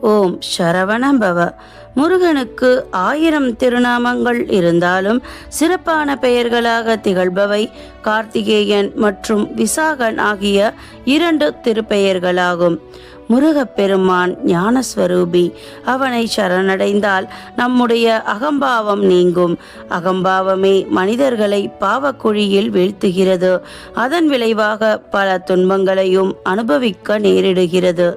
ஓம் சரவணபவ. முருகனுக்கு 1000 திருநாமங்கள் இருந்தாலும் சிறப்பான பெயர்களாக திகழ்பவை கார்த்திகேயன் மற்றும் விசாகன் ஆகிய 2 திருப்பெயர்களாகும். முருகப்பெருமான் ஞானஸ்வரூபி. அவனை சரணடைந்தால் நம்முடைய அகம்பாவம் நீங்கும். அகம்பாவமே மனிதர்களை பாவக்குழியில் வீழ்த்துகிறது. அதன் விளைவாக பல துன்பங்களையும் அனுபவிக்க நேரிடுகிறது.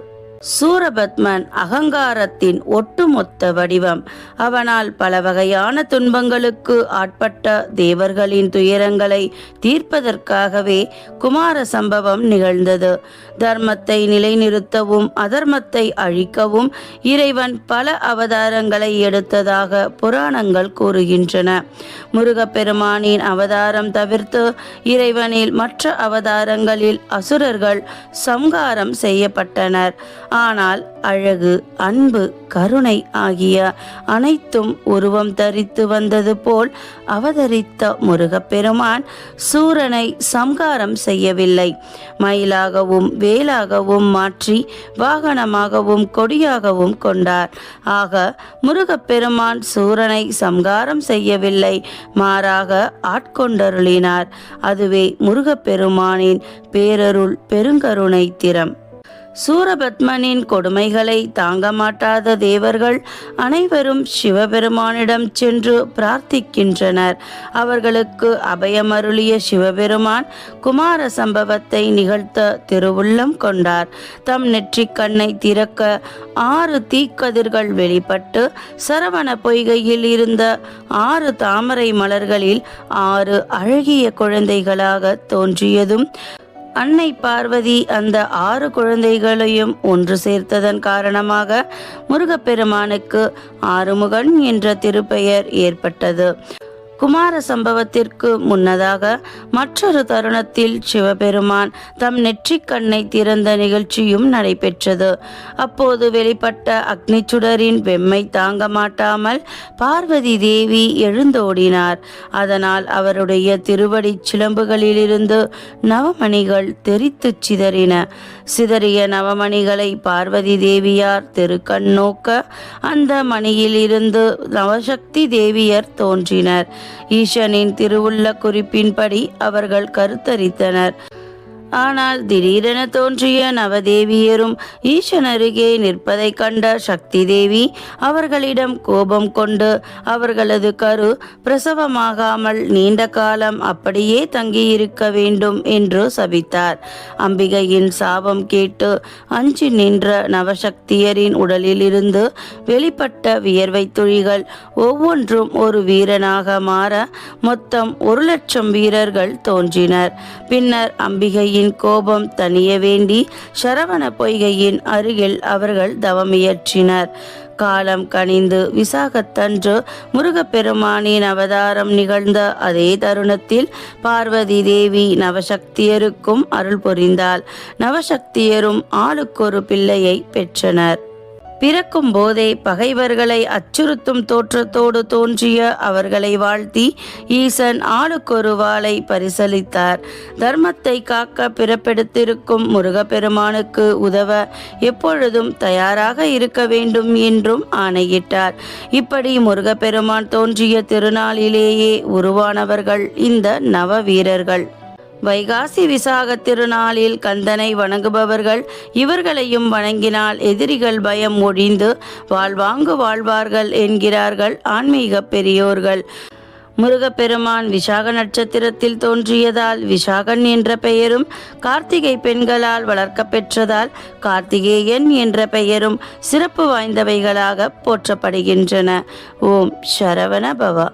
சூரபத்மன் அகங்காரத்தின் ஒட்டுமொத்த வடிவம். அவனால் பல வகையான துன்பங்களுக்கு ஆட்பட்ட தேவர்களின் துயரங்களை தீர்ப்பதற்காகவே குமார சம்பவம் நிகழ்ந்தது. தர்மத்தை நிலைநிறுத்தவும் அதர்மத்தை அழிக்கவும் இறைவன் பல அவதாரங்களை எடுத்ததாக புராணங்கள் கூறுகின்றன. முருகப்பெருமானின் அவதாரம் தவிர்த்து இறைவனில் மற்ற அவதாரங்களில் அசுரர்கள் சம்ஹாரம் செய்யப்பட்டனர். ஆனால் அழகு, அன்பு, கருணை ஆகிய அனைத்தும் உருவம் தரித்து வந்தது போல் அவதரித்த முருகப்பெருமான் சூரனை சம்ஹாரம் செய்யவில்லை. மயிலாகவும் வேலாகவும் மாற்றி வாகனமாகவும் கொடியாகவும் கொண்டார். ஆக முருகப்பெருமான் சூரனை சம்ஹாரம் செய்யவில்லை, மாறாக ஆட்கொண்டருளினார். அதுவே முருகப்பெருமானின் பேரருள் பெருங்கருணை திறம். சூரபத்மனின் கொடுமைகளை தாங்க மாட்டாத தேவர்கள் அனைவரும் சிவபெருமானிடம் சென்று பிரார்த்திக்கின்றனர். அவர்களுக்கு அபயமருளிய சிவபெருமான் குமார சம்பவத்தை நிகழ்த்த திருவுள்ளம் கொண்டார். தம் நெற்றிக் கண்ணை திறக்க 6 தீக்கதிர்கள் வெளிப்பட்டு சரவண பொய்கையில் இருந்த 6 தாமரை மலர்களில் 6 அழகிய குழந்தைகளாக தோன்றியதும் அன்னை பார்வதி அந்த 6 குழந்தைகளையும் ஒன்று சேர்த்ததன் காரணமாக முருகப்பெருமானுக்கு ஆறுமுகன் என்ற திருப்பெயர் ஏற்பட்டது. குமார சம்பவத்திற்கு முன்னதாக மற்றொரு தருணத்தில் சிவபெருமான் தம் நெற்றிக் கண்ணை திறந்த நிகழ்ச்சியும் நடைபெற்றது. அப்போது வெளிப்பட்ட அக்னி சுடரின் வெம்மை தாங்க மாட்டாமல் பார்வதி தேவி எழுந்தோடினார். அதனால் அவருடைய திருவடி சிலம்புகளிலிருந்து நவமணிகள் தெரித்து சிதறின. சிதறிய நவமணிகளை பார்வதி தேவியார் திருக்கண் நோக்க அந்த மணியிலிருந்து நவசக்தி தேவியர் தோன்றினர். ஈசனின் திருவுள்ள குறிப்பின்படி அவர்கள் கருத்தரித்தனர். ஆனால் திடீரென தோன்றிய நவதேவியரும் ஈசன் அருகே நிற்பதை கண்ட சக்தி தேவி அவர்களிடம் கோபம் கொண்டு அவர்களது கரு பிரசவமாகாமல் நீண்ட காலம் அப்படியே தங்கியிருக்க வேண்டும் என்று சபித்தார். அம்பிகையின் சாபம் கேட்டு அஞ்சி நின்ற நவசக்தியரின் உடலிலிருந்து வெளிப்பட்ட வியர்வை துளிகள் ஒவ்வொன்றும் ஒரு வீரனாக மாற மொத்தம் 1,00,000 வீரர்கள் தோன்றினர். பின்னர் அம்பிகையின் கோபம் தணிய வேண்டி சரவண பொய்கையின் அருகில் அவர்கள் தவமியற்றினர். காலம் கனிந்து விசாகத்தன்று முருகப்பெருமானின் அவதாரம் நிகழ்ந்த அதே தருணத்தில் பார்வதி தேவி நவசக்தியருக்கும் அருள் புரிந்தாள். நவசக்தியரும் ஆளுக்கொரு பிள்ளையை பெற்றனர். பிறக்கும் போதே பகைவர்களை அச்சுறுத்தும் தோற்றத்தோடு தோன்றிய அவர்களை வாழ்த்தி ஈசன் ஆளுக்கொரு வாளை பரிசளித்தார். தர்மத்தை காக்க பிறப்பெடுத்திருக்கும் முருகப்பெருமானுக்கு உதவ எப்பொழுதும் தயாராக இருக்க வேண்டும் என்றும் ஆணையிட்டார். இப்படி முருகப்பெருமான் தோன்றிய திருநாளிலேயே உருவானவர்கள் இந்த நவ வீரர்கள். வைகாசி விசாக திருநாளில் கந்தனை வணங்குபவர்கள் இவர்களையும் வணங்கினால் எதிரிகள் பயம் ஒழிந்து வாழ்வாங்கு வாழ்வார்கள் என்கிறார்கள் ஆன்மீக பெரியோர்கள். முருகப்பெருமான் விசாக நட்சத்திரத்தில் தோன்றியதால் விசாகன் என்ற பெயரும், கார்த்திகை பெண்களால் வளர்க்க பெற்றதால் கார்த்திகேயன் என்ற பெயரும் சிறப்பு வாய்ந்தவைகளாக போற்றப்படுகின்றன. ஓம் சரவண பவ.